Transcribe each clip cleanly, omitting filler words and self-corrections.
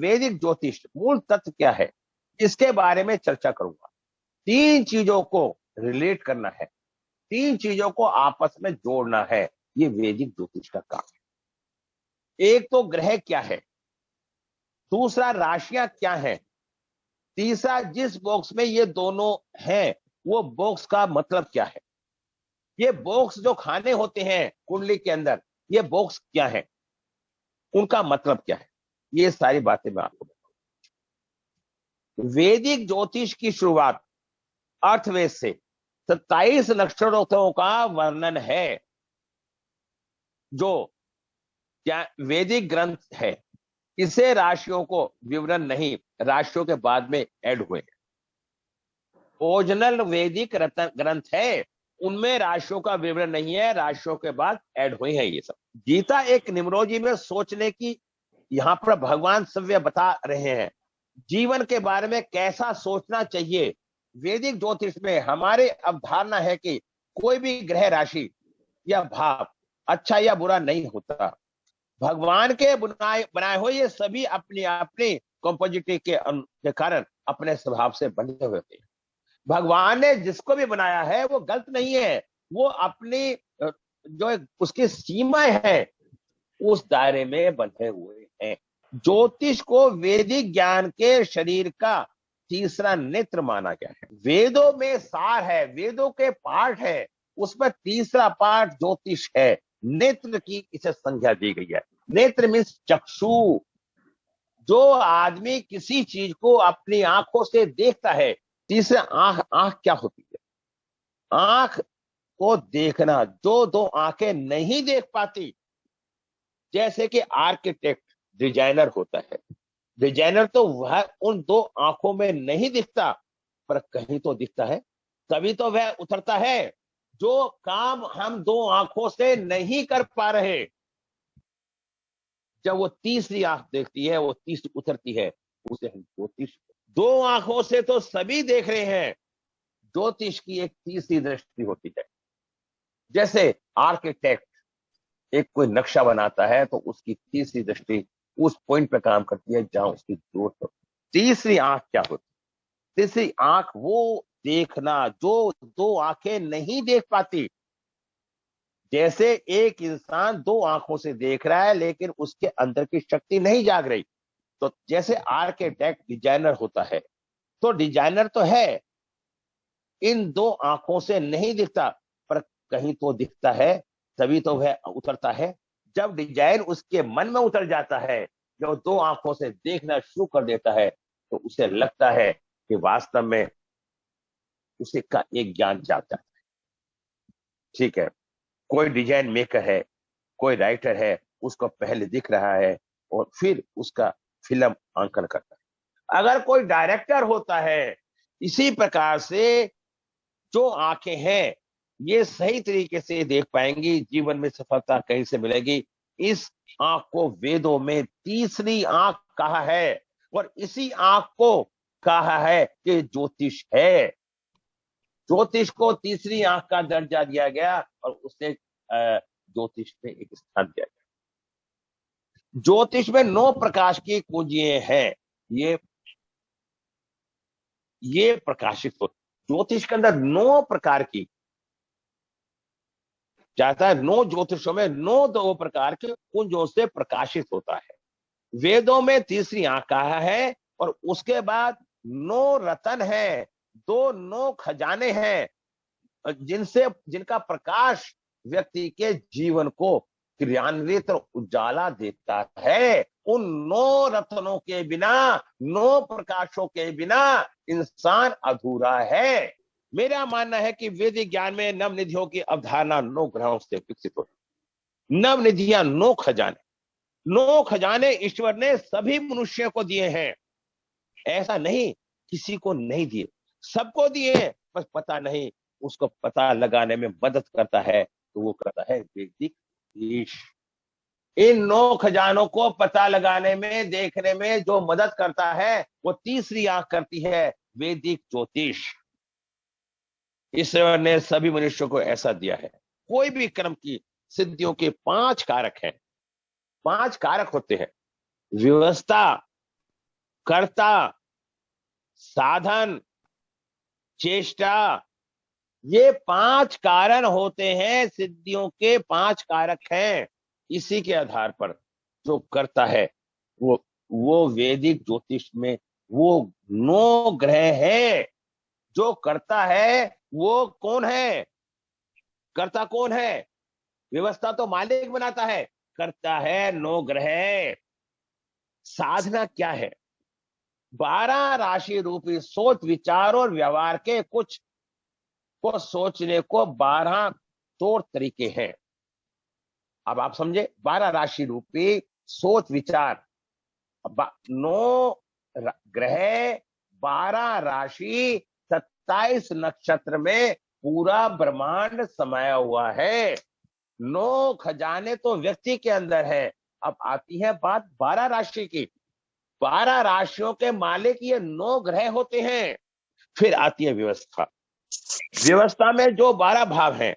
वैदिक ज्योतिष मूल तत्व क्या है, इसके बारे में चर्चा करूंगा। तीन चीजों को रिलेट करना है, तीन चीजों को आपस में जोड़ना है, ये वैदिक ज्योतिष का काम है। एक तो ग्रह क्या है, दूसरा राशियां क्या है, तीसरा जिस बॉक्स में ये दोनों हैं वो बॉक्स का मतलब क्या है। ये बॉक्स जो खाने होते हैं कुंडली के अंदर, ये बॉक्स क्या है, उनका मतलब क्या है, ये सारी बातें मैं आपको बताऊं। वैदिक ज्योतिष की शुरुआत अर्थवेद से 27 नक्षत्रों का वर्णन है, जो क्या वैदिक ग्रंथ है। इसे राशियों को विवरण नहीं, राशियों के बाद में ऐड हुए। ओरिजिनल वैदिक ग्रंथ है, उनमें राशियों का विवरण नहीं है, राशियों के बाद ऐड हुए हैं ये सब। गीता एक निम्रोजी में सोचने की, यहां पर भगवान सव्य बता रहे हैं जीवन के बारे में कैसा सोचना चाहिए। वैदिक ज्योतिष में हमारे अवधारणा है कि कोई भी ग्रह राशि या भाव अच्छा या बुरा नहीं होता। भगवान के बनाए हुए ये सभी अपनी अपनी कंपोजिटी के कारण अपने स्वभाव से बने हुए होते हैं। भगवान ने जिसको भी बनाया है वो गलत नहीं है, वो अपनी जो उसकी सीमाएं है उस दायरे में बंधे हुए हैं। ज्योतिष को वैदिक ज्ञान के शरीर का तीसरा नेत्र माना गया है। वेदों में सार है, वेदों के पाठ है, उसमें तीसरा पाठ ज्योतिष है। नेत्र की इसे संज्ञा दी गई है। नेत्र मीन्स चक्षु। जो आदमी किसी चीज को अपनी आंखों से देखता है, तीसरा आंख, आंख क्या होती है, आंख को देखना। जो दो आंखें नहीं देख पाती, जैसे कि आर्किटेक्ट डिजाइनर होता है, डिजाइनर तो वह उन दो आंखों में नहीं दिखता, पर कहीं तो दिखता है, तभी तो वह उतरता है। जो काम हम दो आंखों से नहीं कर पा रहे, जब वो तीसरी आंख देखती है, वो तीसरी उतरती है, उसे हम ज्योतिष। दो आंखों से तो सभी देख रहे हैं, ज्योतिष की एक तीसरी दृष्टि होती है। जैसे आर्किटेक्ट एक कोई नक्शा बनाता है तो उसकी तीसरी दृष्टि उस पॉइंट पे काम करती है जहां उसकी जरूरत होती है। तीसरी आंख क्या होती है, तीसरी आंख वो देखना जो दो आंखें नहीं देख पाती। जैसे एक इंसान दो आंखों से देख रहा है लेकिन उसके अंदर की शक्ति नहीं जाग रही, तो जैसे आर्किटेक्ट डिजाइनर होता है, तो डिजाइनर तो है, इन दो आंखों से नहीं दिखता, पर कहीं तो दिखता है, तभी तो वह उतरता है। जब डिजाइन उसके मन में उतर जाता है, जब दो आंखों से देखना शुरू कर देता है, तो उसे लगता है कि वास्तव में उसे का एक ज्ञान जागता है। ठीक है, कोई डिजाइन मेकर है, कोई राइटर है, उसको पहले दिख रहा है और फिर उसका फिल्म अंकन करता है। अगर कोई डायरेक्टर होता है, इसी प्रकार से जो आंखें हैं ये सही तरीके से देख पाएंगी, जीवन में सफलता कहीं से मिलेगी। इस आंख को वेदों में तीसरी आंख कहा है, और इसी आंख को कहा है कि ज्योतिष है। ज्योतिष को तीसरी आंख का दर्जा दिया गया और उसे ज्योतिष में एक स्थान दिया गया। ज्योतिष में 9 प्रकाश की कुंजियां हैं, ये प्रकाशित हो। ज्योतिष के अंदर 9 प्रकार की जाता है, 9 ज्योतिषों में 9 दो प्रकार के कुंजों से प्रकाशित होता है। वेदों में तीसरी आंख कहा है, और उसके बाद 9 रत्न है, 9 खजाने हैं, जिनका प्रकाश व्यक्ति के जीवन को क्रियान्वित और उजाला देता है। उन 9 रत्नों के बिना, 9 प्रकाशों के बिना इंसान अधूरा है। मेरा मानना है कि वैदिक ज्ञान में नवनिधियों की अवधारणा 9 ग्रहों से विकसित होती। नवनिधियां 9 खजाने, 9 खजाने ईश्वर ने सभी मनुष्यों को दिए हैं। ऐसा नहीं किसी को नहीं दिए, सबको दिए, बस पता नहीं, उसको पता लगाने में मदद करता है, तो वो करता है वैदिक ज्योतिष। इन 9 खजानों को पता लगाने में, देखने में जो मदद करता है, वो तीसरी आंख करती है वैदिक ज्योतिष। ईश्वर ने सभी मनुष्यों को ऐसा दिया है। कोई भी कर्म की सिद्धियों के 5 कारक हैं, 5 कारक होते हैं। व्यवस्था, कर्ता, साधन, चेष्टा, ये 5 कारण होते हैं, सिद्धियों के 5 कारक हैं। इसी के आधार पर जो करता है वो वैदिक ज्योतिष में वो 9 ग्रह है। जो करता है वो कौन है? करता कौन है? व्यवस्था तो मालिक बनाता है, करता है 9 ग्रह। साधना क्या है? 12 राशि रूपी सोच, विचार और व्यवहार के कुछ को सोचने को 12 तौर तरीके हैं। अब आप समझे, 12 राशि रूपी सोच विचार, 9 ग्रह, 12 राशि, 27 नक्षत्र में पूरा ब्रह्मांड समाया हुआ है। 9 खजाने तो व्यक्ति के अंदर है। अब आती है बात 12 राशि की। 12 राशियों के मालिक ये 9 ग्रह होते हैं। फिर आती है व्यवस्था। व्यवस्था में जो 12 भाव हैं,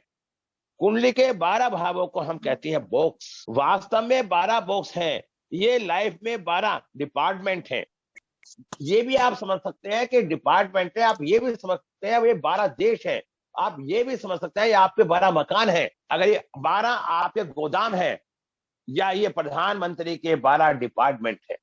कुंडली के 12 भावों को हम कहते हैं बॉक्स। वास्तव में 12 बॉक्स हैं। ये लाइफ में 12 डिपार्टमेंट हैं। ये भी आप समझ सकते हैं कि डिपार्टमेंट है। आप ये भी समझ सकते हैं ये 12 देश है। आप ये भी समझ सकते हैं ये आपके 12 मकान है। अगर ये 12 आपके गोदाम है, या ये प्रधानमंत्री के 12 डिपार्टमेंट है।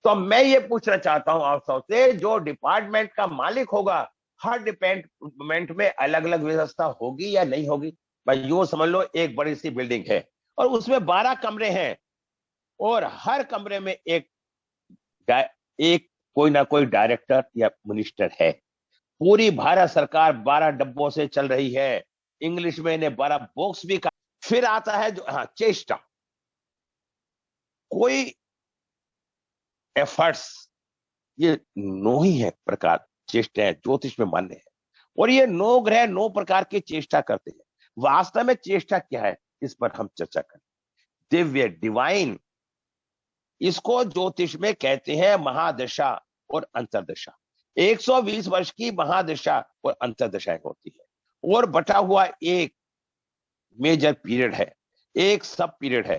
तो मैं ये पूछना चाहता हूं आप सबसे, जो डिपार्टमेंट का मालिक होगा, हर डिपार्टमेंट में अलग अलग व्यवस्था होगी या नहीं होगी? भाई यूं समझ लो, एक बड़ी सी बिल्डिंग है और उसमें 12 कमरे हैं, और हर कमरे में एक कोई ना कोई डायरेक्टर या मिनिस्टर है। पूरी भारत सरकार 12 डब्बों से चल रही है। इंग्लिश में इन्हें 12 बॉक्स भी कहा। फिर आता है जो चेष्टा, कोई एफर्ट्स, ये 9 ही है प्रकार चेष्टाएं ज्योतिष में मान्य है। और ये 9 ग्रह 9 प्रकार की चेष्टा करते हैं। वास्तव में चेष्टा क्या है, इस पर हम चर्चा करें। दिव्य, डिवाइन, इसको ज्योतिष में कहते हैं महादशा और अंतरदशा। 120 वर्ष की महादशा और अंतरदशाएं होती है, और बटा हुआ एक मेजर पीरियड है, एक सब पीरियड है।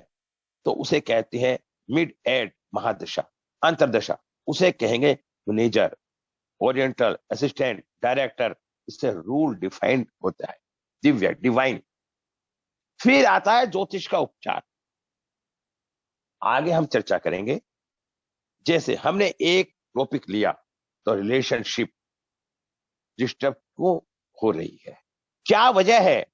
तो उसे कहते हैं मिड एड महादशा। अंतरदशा उसे कहेंगे मैनेजर, ओरिएंटल, असिस्टेंट, डायरेक्टर। इससे रूल डिफाइंड होता है, दिव्य, डिवाइन। फिर आता है ज्योतिष का उपचार। आगे हम चर्चा करेंगे। जैसे हमने एक टॉपिक लिया, तो रिलेशनशिप डिस्टर्ब क्यों हो रही है, क्या वजह है?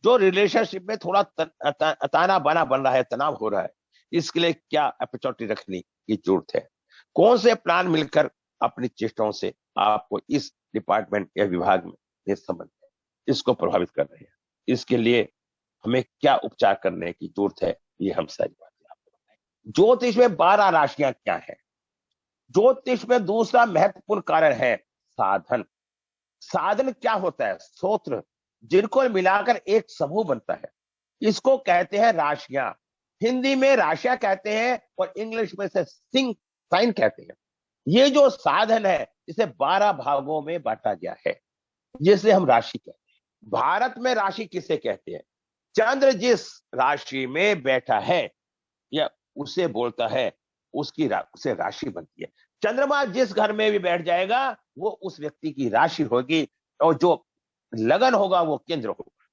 जो रिलेशनशिप में थोड़ा ताना बाना बन रहा है, तनाव हो रहा है, इसके लिए क्या अपॉर्चुनिटी रखने की जरूरत है? कौन से प्लान मिलकर अपनी चेष्टाओं से आपको इस डिपार्टमेंट या विभाग में ये संबंध है, इसको प्रभावित कर रहे हैं? इसके लिए हमें क्या उपचार करने की जरूरत है, ये हम सारी बातें आपको बताएंगे। ज्योतिष में 12 राशियां क्या है? ज्योतिष में दूसरा महत्वपूर्ण कारण है साधन। साधन क्या होता है? सूत्र, जिनको मिलाकर एक समूह बनता है, इसको कहते हैं राशियां। हिंदी में राशियां कहते हैं और इंग्लिश में से सिंग साइन कहते हैं। ये जो साधन है, इसे 12 भागों में बांटा गया है, जिसे हम राशि कहते हैं। भारत में राशि किसे कहते हैं? चंद्र जिस राशि में बैठा है, या उसे बोलता है, उसे राशि बनती है। चंद्रमा जिस घर में भी बैठ जाएगा, वो उस व्यक्ति की राशि होगी, और जो लगन होगा वो केंद्र होगा।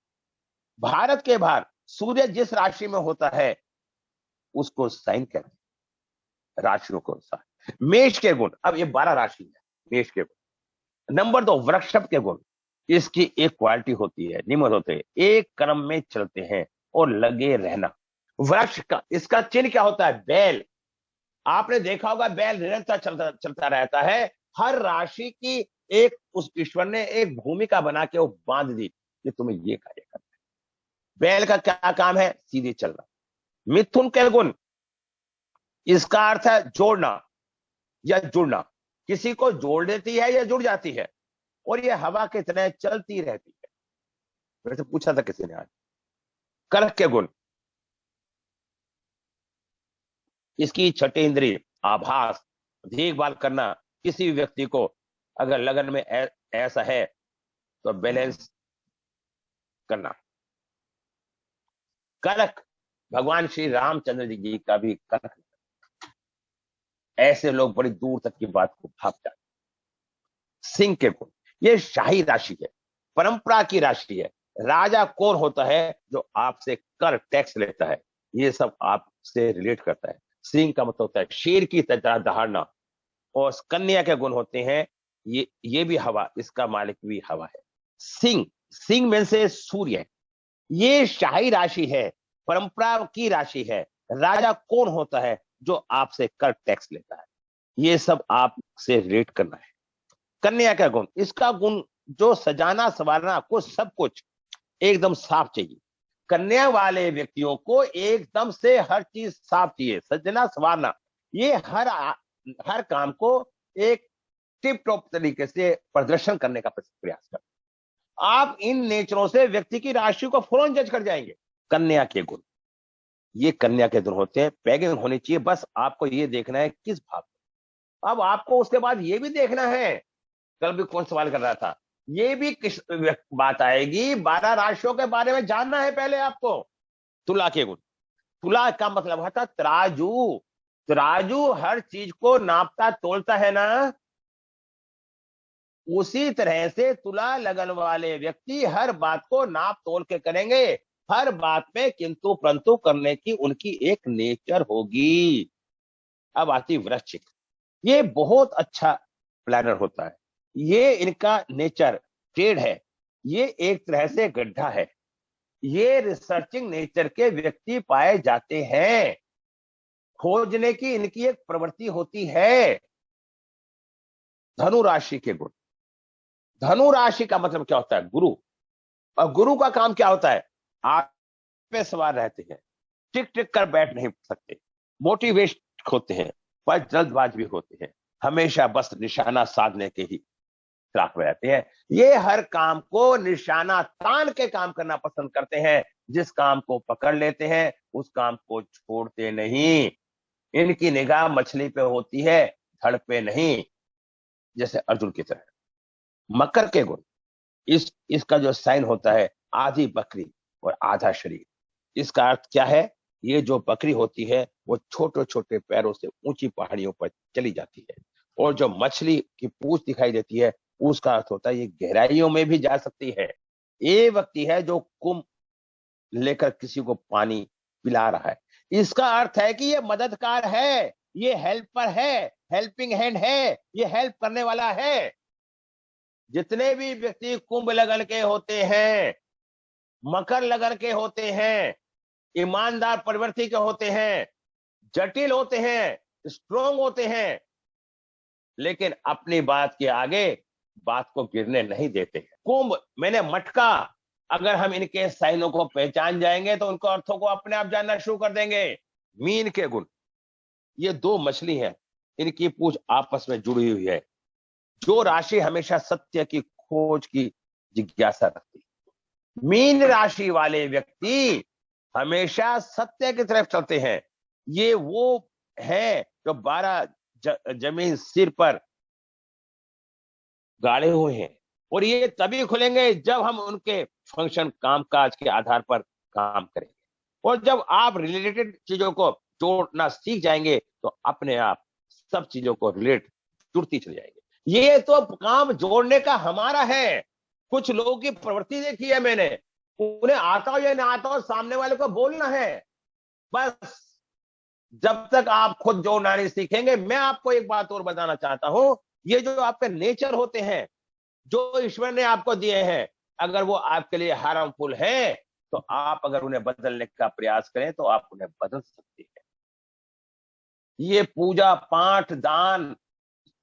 भारत के बाहर सूर्य जिस राशि में होता है, उसको साइन कहते हैं, राशियों को अनुसार। मेष के गुण, अब ये 12 राशि है। मेष के गुण, नंबर 2 वृषभ के गुण। इसकी एक क्वालिटी होती है, नियम होते हैं, एक क्रम में चलते हैं और लगे रहना। वृक्ष का, इसका चिन्ह क्या होता है? बैल। आपने देखा होगा बैल निरंतर चलता चलता रहता है। हर राशि की एक, उस ईश्वर ने एक भूमिका बना के वो बांध दी कि तुम्हें ये कार्य करना है। बैल का क्या काम है? सीधे चलना। मिथुन के गुण, इसका अर्थ है जोड़ना या जुड़ना। किसी को जोड़ देती है या जुड़ जाती है, और ये हवा के तरह चलती रहती है। वैसे पूछा था किसी ने आज। कर्क के गुण, इसकी छठे इंद्रिय आभास, देखभाल करना। किसी व्यक्ति को अगर लगन में ऐसा है तो बैलेंस करना। कर्क, भगवान श्री रामचंद्र जी का भी कर्क। ऐसे लोग बड़ी दूर तक की बात को भाप जाते हैं। सिंह के गुण, ये शाही राशि है, परंपरा की राशि है। राजा कौन होता है? जो आपसे कर टैक्स लेता है, ये सब आपसे रिलेट करता है। सिंह का मतलब होता है शेर की तरह दहाड़ना। और कन्या के गुण होते हैं, ये भी हवा, इसका मालिक भी हवा है। सिंह, सिंह में से सूर्य, ये शाही राशि है, परंपरा की राशि है। राजा कौन होता है? जो आपसे कर टैक्स लेता है। ये सब आपसे रिलेट करना है। कन्या का गुण, इसका गुण जो सजाना संवारना, कुछ सब कुछ एकदम साफ चाहिए। कन्या वाले व्यक्तियों को एकदम से हर चीज साफ चाहिए, सजना संवारना। ये हर काम को एक टिप टॉप तरीके से प्रदर्शन करने का प्रयास करते। आप इन नेचरों से व्यक्ति की राशि को फौरन जज कर जाएंगे। कन्या के गुण, ये कन्या के गुण होते हैं, पैगिंग होनी चाहिए। बस आपको ये देखना है किस भाव में। अब आपको उसके बाद ये भी देखना है, कल भी कौन सवाल कर रहा था, ये भी किस बात आएगी, 12 राशियों के बारे में जानना है पहले आपको। तुला के गुण, तुला का मतलब होता तराजू। तराजू हर चीज को नापता तोलता है ना, उसी तरह से तुला लगन वाले व्यक्ति हर बात को नाप तोल के करेंगे। हर बात में किंतु परंतु करने की उनकी एक नेचर होगी। अब आती वृश्चिक, ये बहुत अच्छा प्लानर होता है। ये इनका नेचर ट्रेड है, ये एक तरह से गड्ढा है। ये रिसर्चिंग नेचर के व्यक्ति पाए जाते हैं, खोजने की इनकी एक प्रवृत्ति होती है। धनु राशि के गुण, धनु राशि का मतलब क्या होता है? गुरु। और गुरु का काम क्या होता है? आप पे सवार रहते हैं, टिक टिक कर बैठ नहीं सकते, मोटिवेट होते हैं, पर जल्दबाज भी होते हैं, हमेशा बस निशाना साधने के ही फिराक में रहते हैं। ये हर काम को निशाना तान के काम करना पसंद करते हैं। जिस काम को पकड़ लेते हैं उस काम को छोड़ते नहीं। इनकी निगाह मछली पे होती है, धड़ पे नहीं, जैसे अर्जुन की तरह। मकर के गुण, इसका जो साइन होता है आधी बकरी और आधा शरीर। इसका अर्थ क्या है? ये जो बकरी होती है वो छोटे छोटे पैरों से ऊंची पहाड़ियों पर चली जाती है, और जो मछली की पूंछ दिखाई देती है उसका अर्थ होता है ये गहराइयों में भी जा सकती है। ये व्यक्ति है जो कुंभ लेकर किसी को पानी पिला रहा है। इसका अर्थ है कि ये मददगार है, ये हेल्पर है, हेल्पिंग हैंड है, ये हेल्प करने वाला है। जितने भी व्यक्ति कुंभ लगन के होते हैं, मकर लगन के होते हैं, ईमानदार प्रवृत्ति के होते हैं, जटिल होते हैं, स्ट्रोंग होते हैं, लेकिन अपनी बात के आगे बात को गिरने नहीं देते हैं। कुंभ मैंने मटका, अगर हम इनके साइनों को पहचान जाएंगे तो उनको अर्थों को अपने आप जानना शुरू कर देंगे। मीन के गुण, ये दो मछली हैं, इनकी पूंछ आपस में जुड़ी हुई है। जो राशि हमेशा सत्य की खोज की जिज्ञासा रखती है, मीन राशि वाले व्यक्ति हमेशा सत्य की तरफ चलते हैं। ये वो है जो 12 जमीन सिर पर गाड़े हुए हैं, और ये तभी खुलेंगे जब हम उनके फंक्शन कामकाज के आधार पर काम करेंगे। और जब आप रिलेटेड चीजों को जोड़ना सीख जाएंगे तो अपने आप सब चीजों को रिलेट जुड़ती चली जाएंगे। ये तो काम जोड़ने का हमारा है। कुछ लोगों की प्रवृत्ति देखी है मैंने, उन्हें आता हो या ना आता हो, सामने वाले को बोलना है बस। जब तक आप खुद जोड़ना नहीं सीखेंगे। मैं आपको एक बात और बताना चाहता हूं, ये जो आपके नेचर होते हैं, जो ईश्वर ने आपको दिए हैं, अगर वो आपके लिए हार्मफुल है तो आप अगर उन्हें बदलने का प्रयास करें तो आप उन्हें बदल सकते हैं। ये पूजा पाठ दान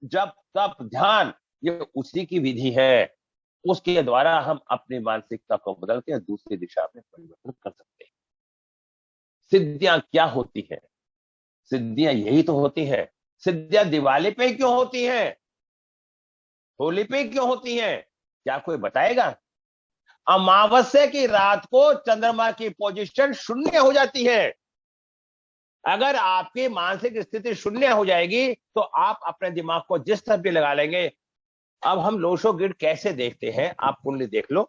जप तप ध्यान, ये उसी की विधि है। उसके द्वारा हम अपनी मानसिकता को बदल के दूसरी दिशा में परिवर्तन कर सकते हैं। सिद्धियां क्या होती है? सिद्धियां यही तो होती है। सिद्धियां दिवाली पे क्यों होती हैं? होली पे क्यों होती हैं? क्या कोई बताएगा? अमावस्या की रात को चंद्रमा की पोजीशन शून्य हो जाती है। अगर आपकी मानसिक स्थिति शून्य हो जाएगी तो आप अपने दिमाग को जिस तरफ भी लगा लेंगे। अब हम लोशो गिड कैसे देखते हैं, आप कुंडली देख लो,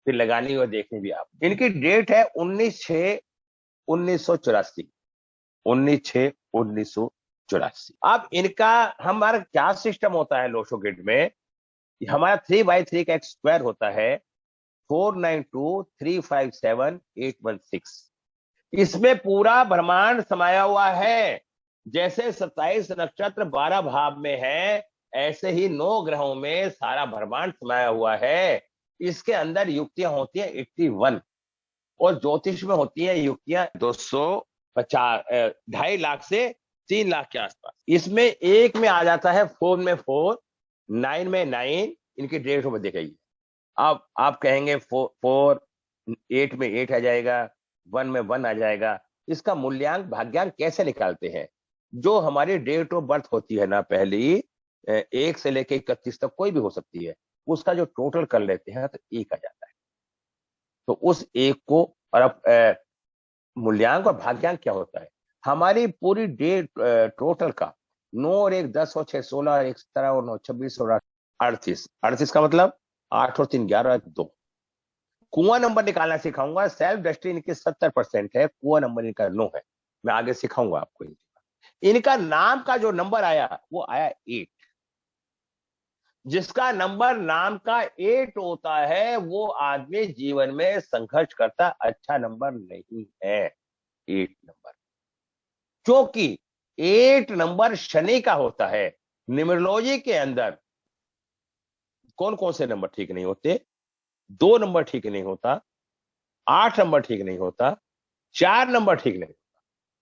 फिर लगानी और देखनी भी आप। इनकी डेट है 19/6/1984, 19/6/1984। 84। अब इनका हमारा क्या सिस्टम होता है लोशोग्रिड में, हमारा 3/3 का एक स्क्वायर होता है 492357816। इसमें पूरा ब्रह्मांड समाया हुआ है। जैसे 27 नक्षत्र 12 भाव में है, ऐसे ही 9 ग्रहों में सारा ब्रह्मांड समाया हुआ है। इसके अंदर युक्तियां होती हैं 81, और ज्योतिष में होती हैं युक्तियां 250, 2.5 लाख से 3 लाख के आसपास। इसमें एक में आ जाता है 4 में 4, 9 में 9, इनकी डेट में दिखाइए। अब आप कहेंगे 4, 8 में 8 आ जाएगा, 1 में 1 आ जाएगा। इसका मूल्यांक भाग्यांक कैसे निकालते हैं? जो हमारी डेट ऑफ बर्थ होती है ना, पहली 1 से लेके 31 तक कोई भी हो सकती है, उसका जो टोटल कर लेते हैं तो 1 आ जाता है। तो उस 1 को, और अब मूल्यांक और भाग्यांक क्या होता है? हमारी पूरी डेट टोटल का 9 और 1 10 और 6 16 और 1 17 और 9 26 और 38, 38 का मतलब 8 और 3 11 और 2। कुआं नंबर निकालना सिखाऊंगा। सेल्फ दृष्टि इनकी 70% है, कुआं नंबर इनका 9 है। मैं आगे सिखाऊंगा आपको। इनका नाम का जो नंबर आया वो आया 8। जिसका नंबर नाम का 8 होता है, वो आदमी जीवन में संघर्ष करता अच्छा नंबर नहीं है। 8 नंबर, क्योंकि 8 नंबर शनि का होता है। न्यूमरोलॉजी के अंदर कौन कौन से नंबर ठीक नहीं होते? 2 नंबर ठीक नहीं होता, 8 नंबर ठीक नहीं होता, 4 नंबर ठीक नहीं होता,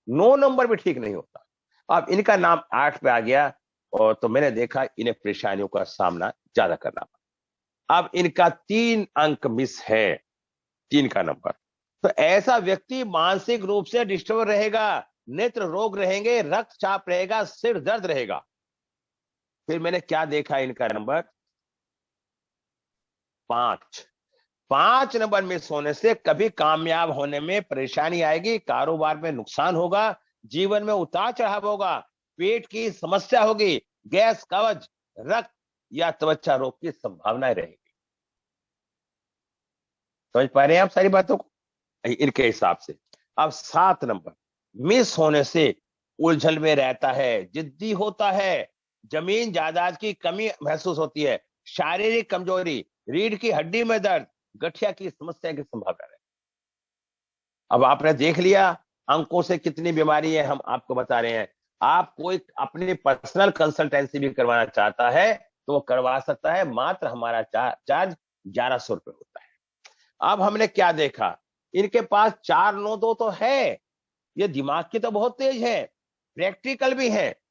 9 नंबर भी ठीक नहीं होता। अब इनका नाम 8 पे आ गया, और तो मैंने देखा इन्हें परेशानियों का सामना ज्यादा करना पड़ा। अब इनका 3 अंक मिस है, 3 का नंबर। तो ऐसा व्यक्ति मानसिक रूप से डिस्टर्ब रहेगा, नेत्र रोग रहेंगे, रक्तचाप रहेगा, सिर दर्द रहेगा। फिर मैंने क्या देखा, इनका नंबर 5। 5 नंबर मिस होने से कभी कामयाब होने में परेशानी आएगी, कारोबार में नुकसान होगा, जीवन में उतार चढ़ाव होगा, पेट की समस्या होगी, गैस, कब्ज, रक्त या त्वचा रोग की संभावनाएं रहेगी। समझ पा रहे हैं आप सारी बातों को इनके हिसाब से? अब 7 नंबर मिस होने से उलझन में रहता है, जिद्दी होता है, जमीन जायदाद की कमी महसूस होती है, शारीरिक कमजोरी, रीढ़ की हड्डी में दर्द, गठिया की समस्या की संभावना है। अब आपने देख लिया अंकों से कितनी बीमारी है, हम आपको बता रहे हैं। आप कोई अपनी पर्सनल कंसल्टेंसी भी करवाना चाहता है तो वो करवा सकता है। मात्र हमारा चार्ज 1100 रुपए होता है। अब हमने क्या देखा, इनके पास 4 9 2 तो है, ये दिमाग की तो बहुत तेज है, प्रैक्टिकल भी है,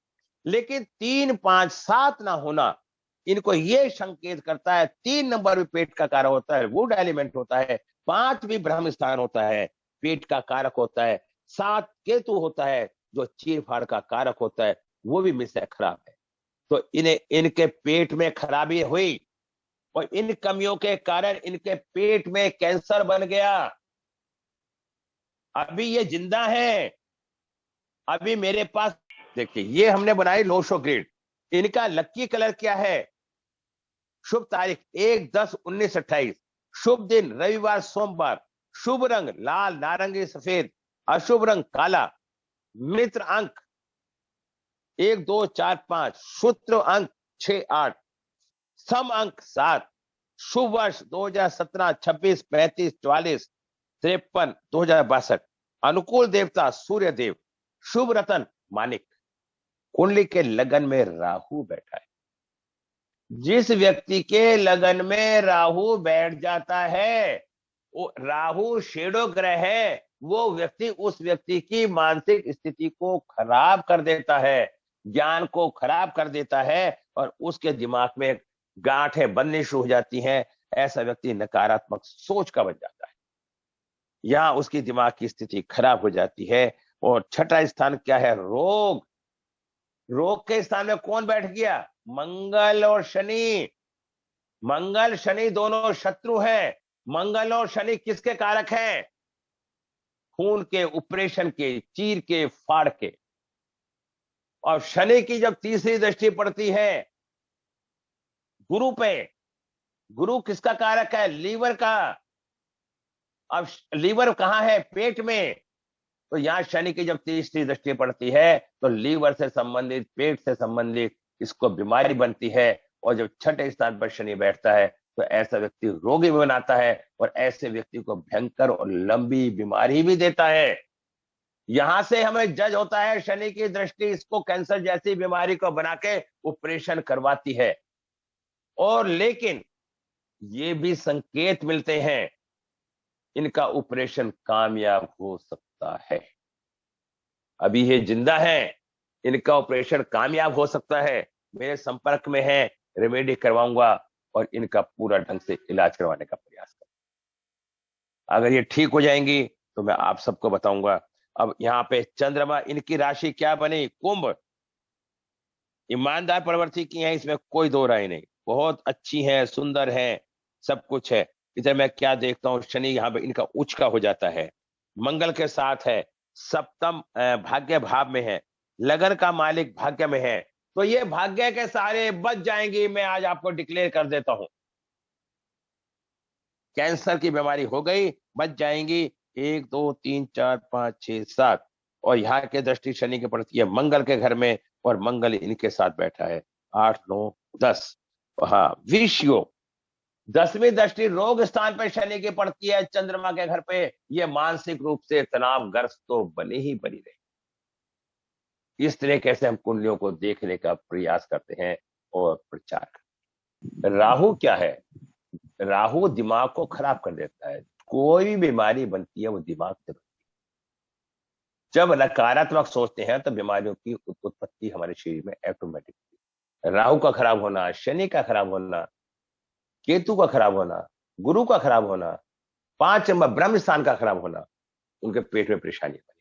लेकिन 3 5 7 ना होना इनको ये संकेत करता है। 3 नंबर भी पेट का कारक होता है, वुड एलिमेंट होता है। 5 भी ब्रह्म स्थान होता है, पेट का कारक होता है। 7 केतु होता है, जो चीर फाड़ का कारक होता है, वो भी मिस है, खराब है। तो इन्हें इनके पेट में खराबी हुई, और इन कमियों के कारण इनके पेट में कैंसर बन गया। अभी ये जिंदा है। अभी मेरे पास देखिए, ये हमने बनाई लोशो ग्रिड। इनका लक्की कलर क्या है? शुभ तारीख 1/10/1928, शुभ दिन रविवार सोमवार, शुभ रंग लाल नारंगी सफेद, अशुभ रंग काला, मित्र अंक 1 2 4 5, शूत्र अंक 6 8, सम अंक 7, शुभ वर्ष 2017 26 35 44 53 2062, अनुकूल देवता सूर्य देव, शुभ रतन मानिक। कुंडली के लगन में राहु बैठा है। जिस व्यक्ति के लगन में राहु बैठ जाता है, वो राहु शेडो ग्रह है, वो व्यक्ति उस व्यक्ति की मानसिक स्थिति को खराब कर देता है, ज्ञान को खराब कर देता है, और उसके दिमाग में गांठें बननी शुरू हो जाती हैं। ऐसा व्यक्ति नकारात्मक सोच का बन जाता है, यहां उसकी दिमाग की स्थिति खराब हो जाती है। और छठा स्थान क्या है? रोग। रोग के स्थान में कौन बैठ गया? मंगल और शनि। मंगल शनि दोनों शत्रु हैं। मंगल और शनि किसके कारक हैं? खून के, ऑपरेशन के, चीर के, फाड़ के। और शनि की जब तीसरी दृष्टि पड़ती है गुरु पे, गुरु किसका कारक है? लीवर का। अब लीवर कहां है? पेट में। तो यहाँ शनि की जब तीसरी दृष्टि पड़ती है तो लीवर से संबंधित, पेट से संबंधित इसको बीमारी बनती है। और जब छठे स्थान पर शनि बैठता है तो ऐसा व्यक्ति रोगी भी बनाता है और ऐसे व्यक्ति को भयंकर और लंबी बीमारी भी देता है। यहां से हमें जज होता है शनि की दृष्टि इसको कैंसर जैसी बीमारी को बना के ऑपरेशन करवाती है। और लेकिन ये भी संकेत मिलते हैं इनका ऑपरेशन कामयाब हो सकता है। अभी ये जिंदा है, इनका ऑपरेशन कामयाब हो सकता है। मेरे संपर्क में है, रेमेडी करवाऊंगा और इनका पूरा ढंग से इलाज करवाने का प्रयास करूंगा। अगर ये ठीक हो जाएंगी तो मैं आप सबको बताऊंगा। अब यहाँ पे चंद्रमा, इनकी राशि क्या बनी? कुंभ। ईमानदार प्रवृत्ति की है, इसमें कोई दो राय नहीं, बहुत अच्छी है, सुंदर है, सब कुछ है। इधर मैं क्या देखता हूँ, शनि यहाँ पे इनका उच्च का हो जाता है, मंगल के साथ है, सप्तम भाग्य भाव में है, लगन का मालिक भाग्य में है। तो ये भाग्य के सारे बच जाएंगे, मैं आज आपको डिक्लेयर कर देता हूं। कैंसर की बीमारी हो गई, बच जाएंगी। 1 2 3 4 5 6 7 और यहाँ के दृष्टि शनि की पड़ती है मंगल के घर में और मंगल इनके साथ बैठा है। 8 9 10। हाँ, विष योग। 10वीं दृष्टि रोग स्थान पर शनि की पड़ती है चंद्रमा के घर पे। ये मानसिक रूप से तनावग्रस्त तो बनी ही बनी रही। इस तरह कैसे हम कुंडलियों को देखने का प्रयास करते हैं और प्रचार करते हैं। राहु क्या है? राहु दिमाग को खराब कर देता है। कोई भी बीमारी बनती है वो दिमाग से बनती है। जब नकारात्मक सोचते हैं तो बीमारियों की उत्पत्ति हमारे शरीर में ऑटोमेटिक। राहु का खराब होना, शनि का खराब होना, केतु का खराब होना, गुरु का खराब होना, 5 नंबर ब्रह्म स्थान का खराब होना, उनके पेट में परेशानी है।